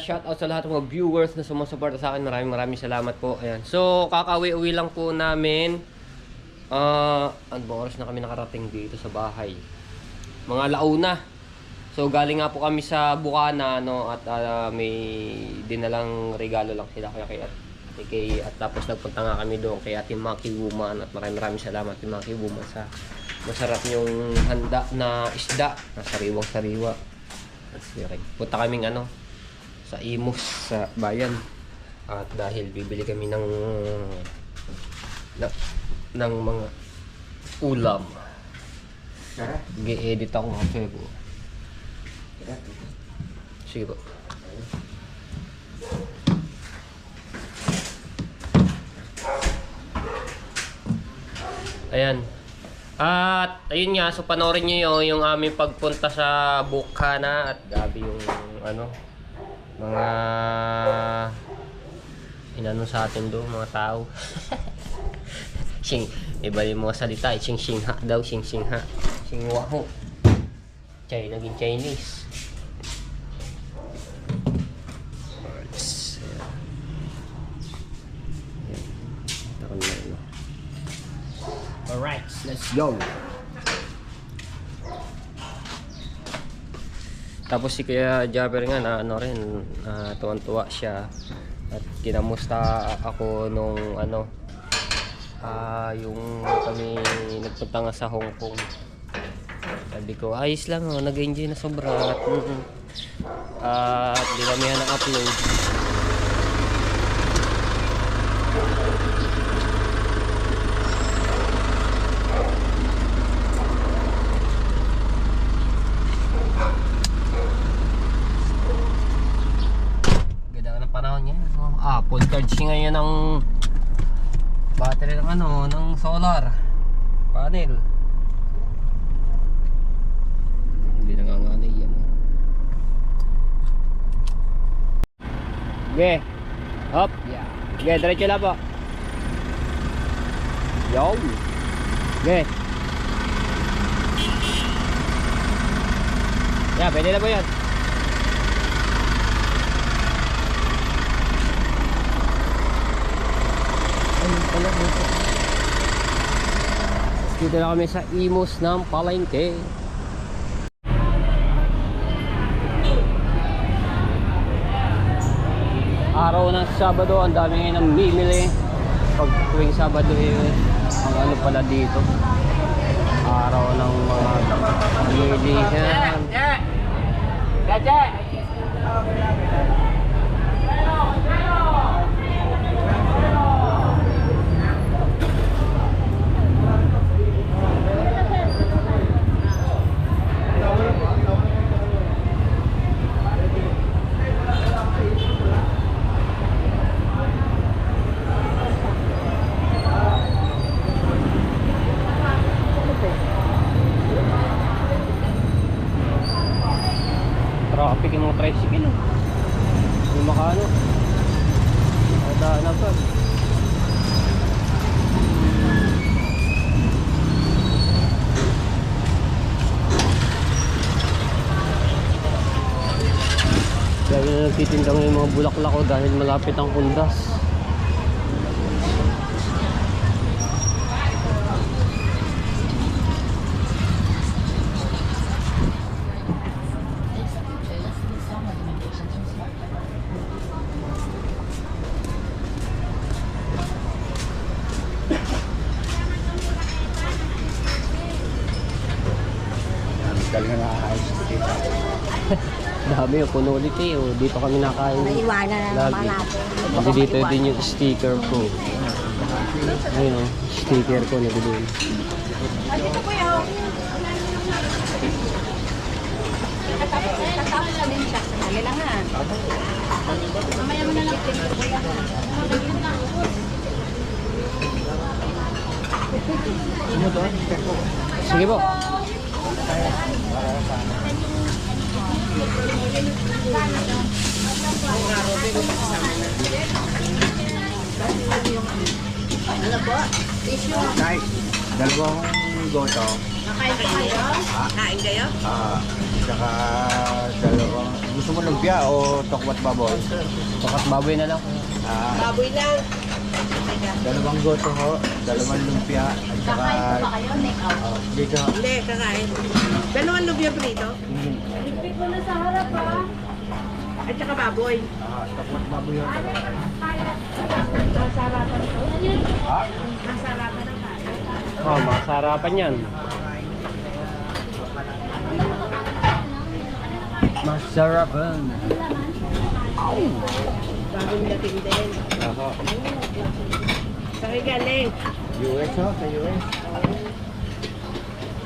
shoutout sa lahat ng mga viewers na sumusuporta sa akin. Maraming salamat po. Ayan. So, kakauwi-uwi lang po namin. Ano bang oras na kami nakarating dito sa bahay? Mga launa. So, galing nga po kami sa Bukana, no, at may dinalang regalo lang sila kaya at tapos nagpunta nga kami doon kay Ate Maki Woman at maraming salamat Ate Maki Woman sa masarap yung handa na isda na sariwang-sariwa. Punta kaming sa Imus sa bayan at dahil bibili kami ng mga ulam. Gi-edit ako kasi po. Sige po. Ayan. At ayun nga, so panoorin nyo yung aming pagpunta sa Bukana at gabi yung mga inano sa atin doon, mga tao. Iba yung mga salita, sing-singha daw, sing-singha. Sing-waho. Naging Chinese. Alright, let's go. Tapos si Kuya Jabber nga na tuwan-tuwa siya at kinamusta ako nung yung kami nagpunta nga sa Hong Kong. Sabi ko ayos lang, nag-enjoy na sobra at di kami na-upload. Full charge ngayon ng battery ng ng solar panel. Hindi nanganganay yan. Okay. Hop. Yeah. Okay, diretso lang po. Yo. Okay. Yeah, pwede na po yan. Dito na kami sa Imus ng Palengke. Araw ng Sabado, ang dami ngayon ng bimili. Pag tuwing Sabado ang pala dito, araw ng mga bilihan. Traffic yung mga tricycle yung makano daan na pa. Dahil na nagtitindang yung mga bulaklak dahil malapit ang Undas. Dahil nga nakakaayos dito. Dami puno ulit dito kami nakain. Naiwanan na naman natin. Kasi dito din yung sticker ko. Ayun sticker ko nabili. Dito po yun. Tatapos na din siya. Sandali lang ha. Mamaya mo na lang. Sige po. Ano po? Tissue. Guys, dalawang goto. Nakain ka kayo? Kain kayo? Tsaka dalawang, gusto mo lumpia o tokwat baboy? Tokat baboy na lang. Baboy lang. Dalawang goto ho, dalawang lumpia, at saka... kayo? Make out? Dito. Hindi, kakain. Dalawang lubya prito. Lipit mo na sa harap ha. At saka baboy. Tokwat baboy ho. Masarapan to. Ha? Masarapan ang kain. Oh, masarapan yan. Masarapan. Bagong dating din. Ako. Saan kayo galing? US ho, sa US.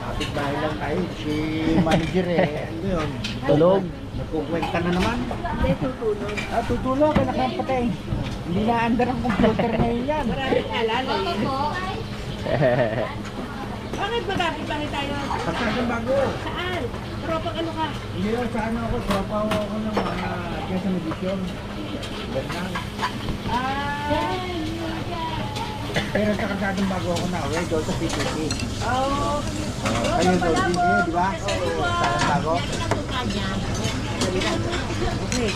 Kapit bahay lang tayo. Si manager ano yun? Tulog. Nagkukwenta na naman. Hindi, tutulog. Tutulog, anak ng patay. Hindi na andar ang computer ngayon yan. Maraming alala eh. Bakit magkakita tayo? Pagkakang bago. Saan? Tropang ano ka? Hindi lang sa ano ako, tropa ako ng mga Quezon Edition. Ganang. Pero sa kalsadang bago ako na, okay, doon sa PTC. Oh. Ayun, doon din kayo, di ba? Sa bago. Okay.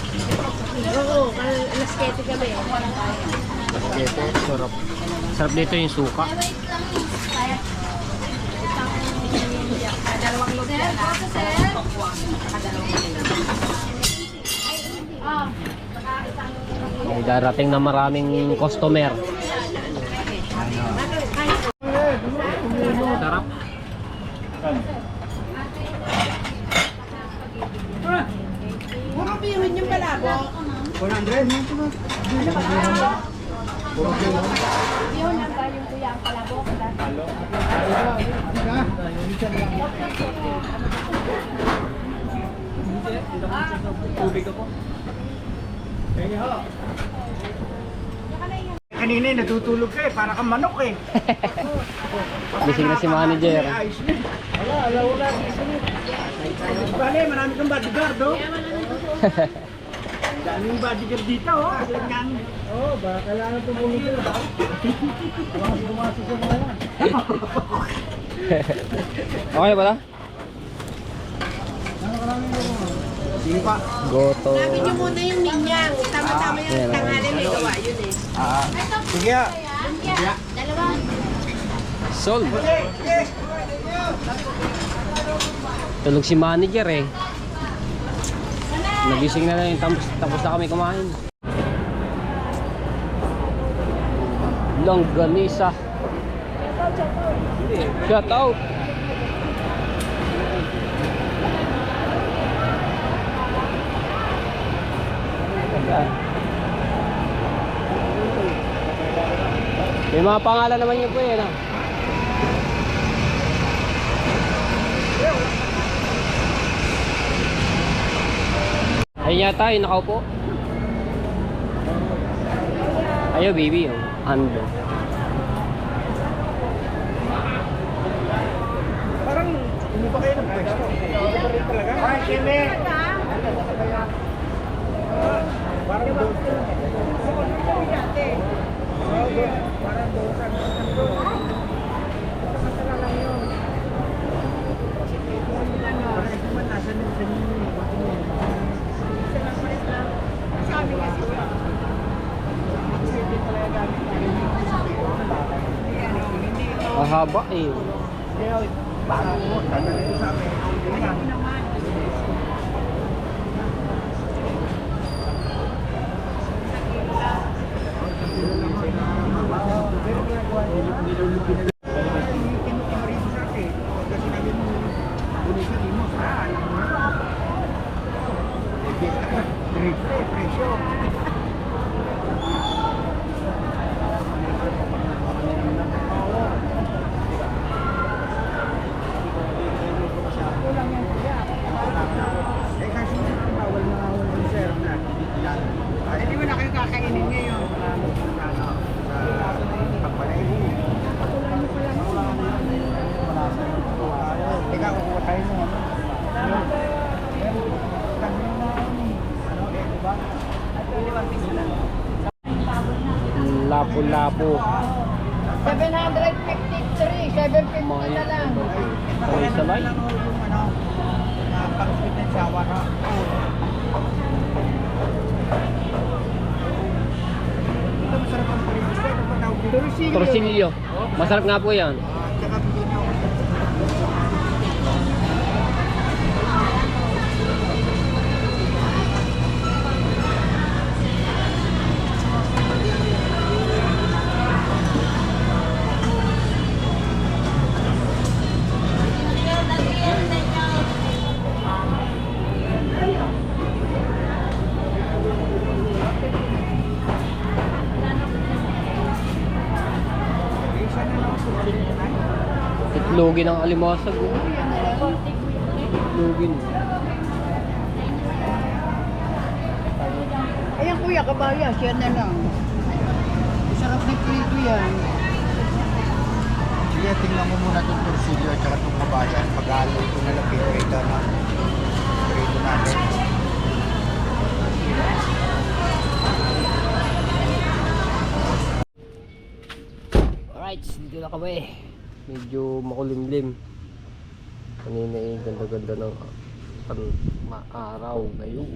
Oo, alas 7 kami. Ito, sarap. Sarap dito yung suka. Dalawang lubya na. May darating na maraming customer. Sarap. Puro bihon yung palabo. 100, no? Puro kilo. Yun ang ba yung kuya ang palabok? Kanina natutulog ka eh, para kang manok eh. Gising na si manager. Ayos na. Wala. Bale, marami kang bodyguard, oh. Daming bodyguard dito, oh. Oh, baka kailangan tumulong sila. Bumasok sa mga yan. Okay pala? Sige pa. Goto. Sabi niyo muna yung ninyang. Tama-tama yung Yan, tanghali may gawa yun eh. Sige. Dalawa. Sold. Tulog si manager eh. Nagising na lang yung tapos na kami kumain. Longganisa. Shout out. May mga pangalan naman yun po yan. Ayun yata yung nakaupo. Ayaw baby yung ando. Parang, hindi pa kayo nagpwesto. Hindi pa rin talaga. Ay, Kimi! Parang doon. Parang doon sa Mahaba eh. Hindi mo na kayo kakainin ngayon. Teka, kukuha tayo mo. Lapu-lapu. 753, 750 na lang. Salay-salay. Lang yung pang-sweet and sour ha. Ito masarap ang palimusta. Ano ba tawag dito? Torsilyo. Masarap nga po yan. Tsaka bigyan ako. Isa na lang po. Itlogin ng alimasag. Oh. Itlogin. Ayan kuya, kabayas, yan na lang. Masarap ni Prito yan. Sige, tingnan mo muna itong torsilyo at saka itong kabayan. Pag-alo ito na lang pinakita na prito natin. Alright, dito na kami. Medyo makulimlim. Kanina ganda-ganda ng araw ngayon.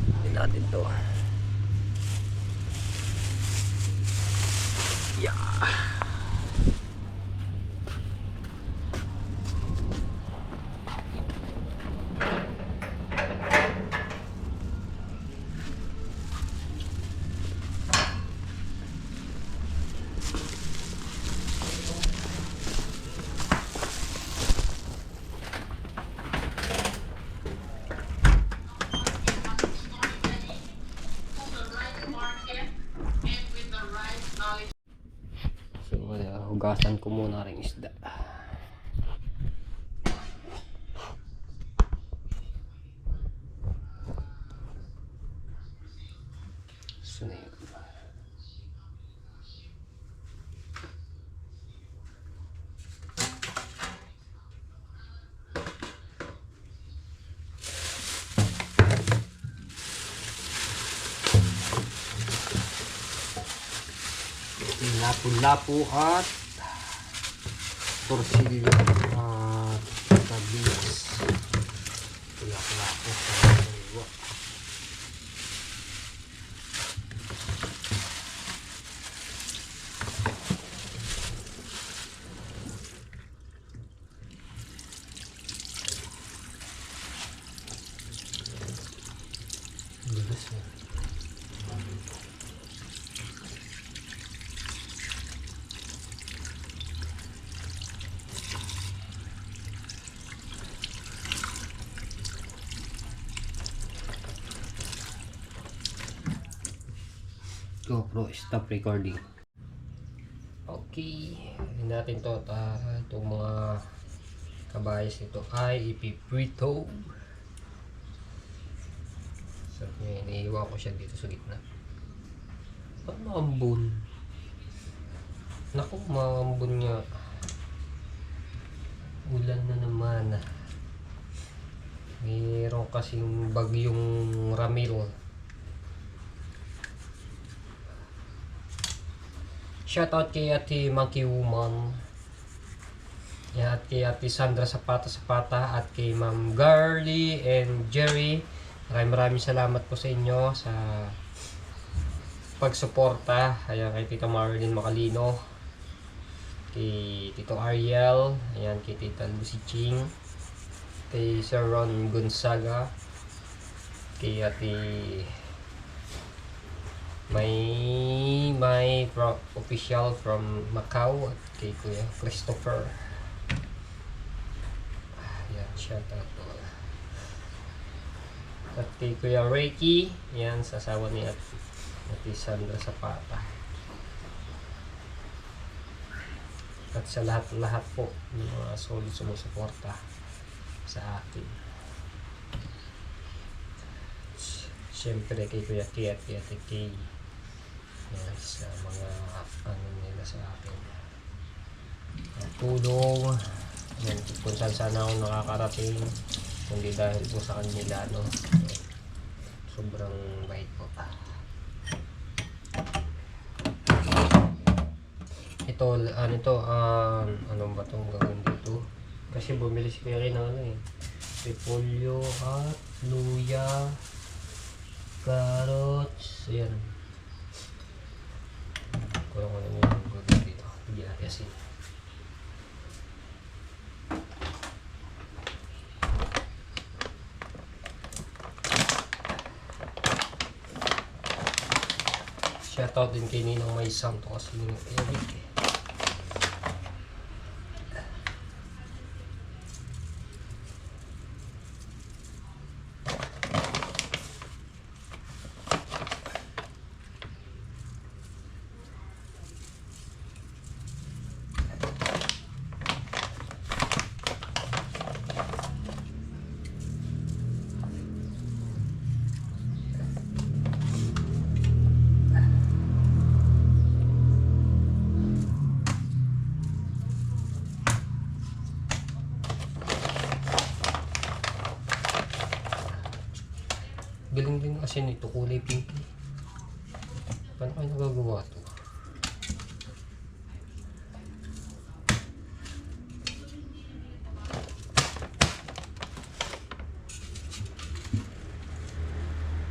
Hindi natin to. Yeah. So, hugasan ko muna rin isda. So, na yun. Lapu-lapu at torsilyo at tabias. Lapu-lapu at kaliwa. Bilis na. GoPro stop recording. Okay, hindi natin to itong mga kabayas nito ay ipiprito. So, iniiwan ko siya dito sa gitna. Ba't maambun? Naku, maambun nga. Ulan na naman. Mayroon kasing bagyong Ramiro. Shoutout kay Ate Monkey Woman. Yan, at kay Ate Sandra Zapata at kay Ma'am Garly and Jerry. Maraming salamat po sa inyo sa pagsuporta. Ayan, kay Tito Marlene Macalino, kay Tito Ariel, ayan, kay Tita Lucy Ching, kay Sir Ron Gonzaga, kay Ate may official from Macau at kay Kuya Christopher. Ayan, shout out po. At kay Kuya Reiki, yan, sa asawa ni Ate Sandra Zapata. At sa lahat po ng mga solid sumusuporta sa akin. Siyempre kay Kuya Kay at kay Ate Kay. Yan, sa mga ano nila sa akin. Tulong. Yan, kung saan sana ako nakakarating, kundi dahil po sa kanila, no? Sobrang bait po. Ito, ano ba itong gawin dito? Kasi bumili si Kuya Ray ng ano eh. Repolyo at luya, carrots, ayan. Kulang ko lang yung gagawin dito. Bigyan natin asin. Shoutout din kay Ninong May Santo kasi yung Eric eh. Galing din kasi nito, kulay pink eh. Paano kayo nagagawa to?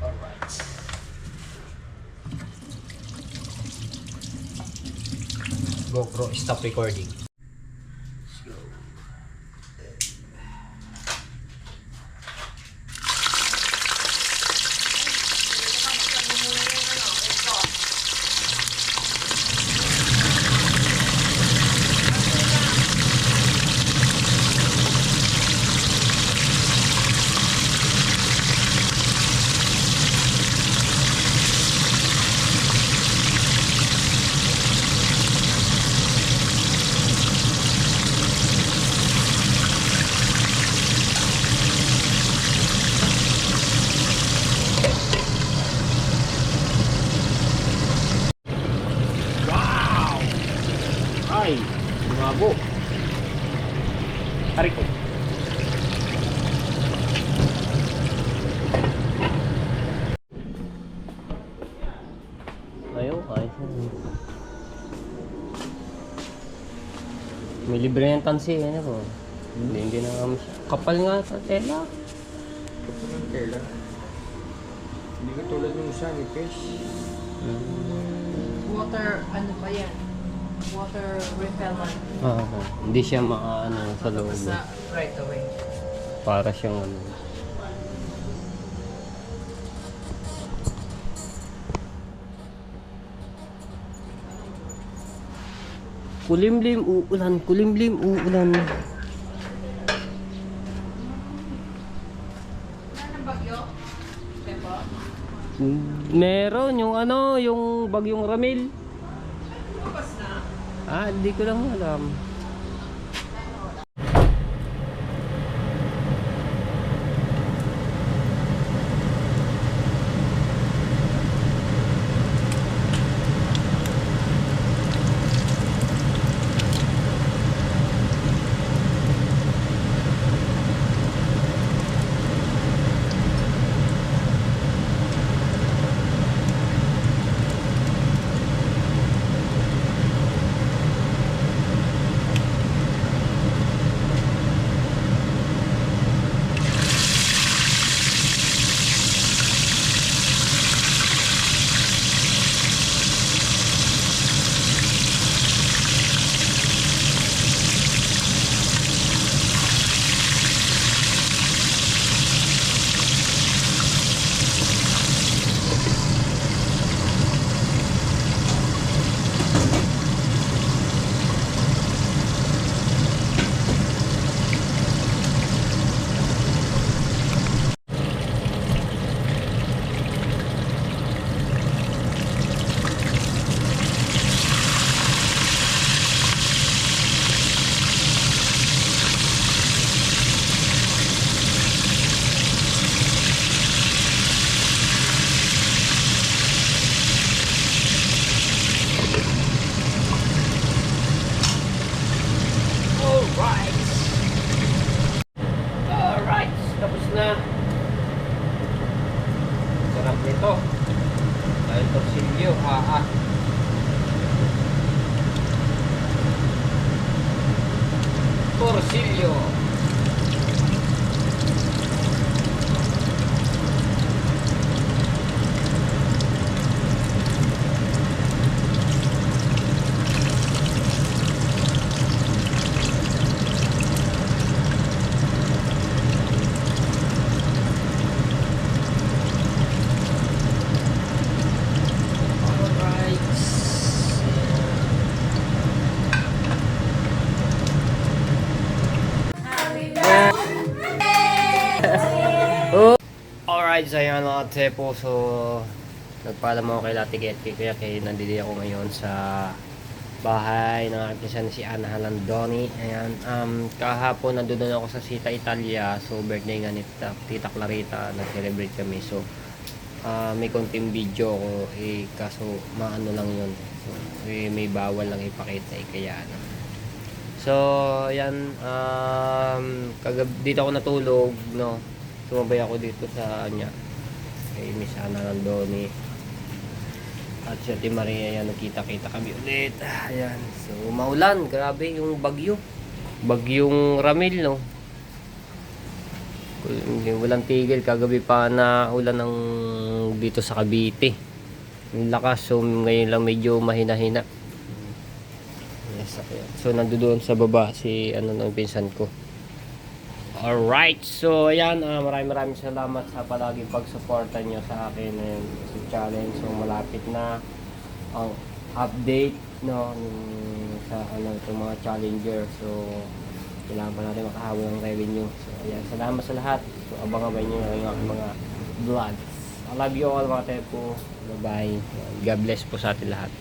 Alright. GoPro, stop recording. Ay, lumabo. Hari ko. Ayaw, ayos na. May libre ng tansi, ano po. Hindi na kami. Kapal nga sa tela. Kapag ng tela. Hindi ka tulad ng isa ni Fish. Water, ano ba yan? Water repellent. Hindi siya maano sa loob. Basta right away. Para siyang ano. Kulimlim uulan, kulimlim uulan. Wala ng bagyo? Pepo? Meron yung ano, yung bagyong Ramil. Tapos na. Hindi ko lang alam. Sarap nito. Dahil torsilyo, torsilyo. Alright, so ayan mga tepo. So, nagpaalam ako kay Lati Getke kaya kay nandito ako ngayon sa bahay ng aking pinsan si Ana Halandoni. Ayan, kahapon nandun ako sa Sita Italia. So, birthday nga ni Tita Clarita. Nag-celebrate kami. So, may konting video ko kaso maano lang yun. So, may bawal lang ipakita kaya ano. So, ayan, dito ako natulog, no. Sumabay ako dito sa kanya kay Miss Ana Landoni at si Ate Maria. Yan, nagkita-kita kami ulit. Ayan, so maulan, grabe yung bagyong Ramil, no. Walang tigil, kagabi pa na ulan ng dito sa Cavite, yung lakas. So ngayon lang medyo mahina-hina. Yes, ayan. So nandoon sa baba si ng pinsan ko. Alright, so ayan, maraming salamat sa palaging pagsuporta nyo sa akin sa challenge. So malapit na ang update, no, sa itong mga challenger. So kailangan pa natin makahabol ng revenue. So ayan, salamat sa lahat. So abang-abay nyo yung aking mga vlogs. I love you all mga tepo. Bye bye. God bless po sa atin lahat.